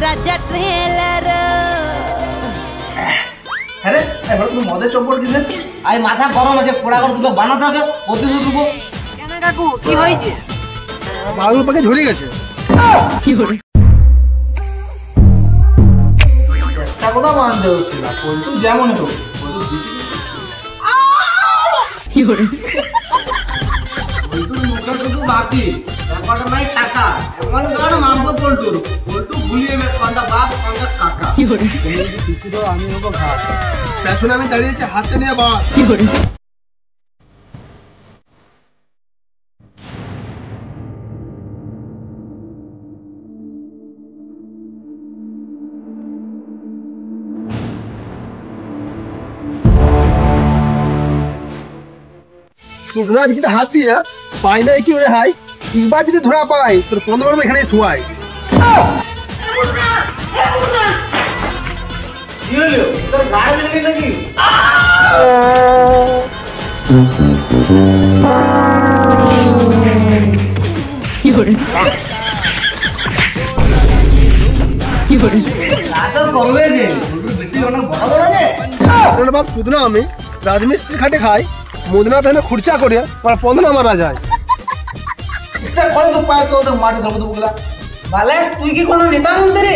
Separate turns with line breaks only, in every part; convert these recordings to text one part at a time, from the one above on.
রাজা ট্রেলার
আরে এখন তুমি মদে চম্পট কিসে? আই মাথা গরম আছে, পোড়া করে দুটো বানাতে হবে, প্রতিশোধ দেবো।
কেন কাকু কি হয়েছে?
বাবুর পাকে ঝরে গেছে।
কি হলো?
একটা কথা মানতে হচ্ছে না, পল্টু যেমন হোক
কি হলো?
পল্টুর মুখে শুধু বাকি, ব্যাপারটা নাই টাকা। এমন কারণ মানবো পল্টুর, পল্টু ভুলিয়ে নেবে কোনটা বাপ কোনটা কাকা।
কি হলো?
আমি হবো ঘাট, পেছনে আমি দাঁড়িয়েছি হাতে নিয়ে বাস।
কি হলো?
তোরা যদি হাত দিয়ে পাই না কি ওরে হাই, এবার যদি ধরা পাই তোর 15 এখানে শোয়াই। কি হলো তোর গাড়ি লেগে নাকি?
কি হলো? কি হলো?
লাটা করবে যে বেশি অনেক বড় বড় যে তোর বাপ পুদনা আমি রাজমিস্ত্রি খাটে খাই, মুদনা পেনে খুরচা করে আর 15 মারা যায়। এটা করে তো পায় তো ওদের মাঠে সব বুগলা।
ভালে তুই কি কোনো নেতা মন্ত্রী?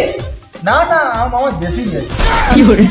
না না আমার দেশি যায়।
কি হলো?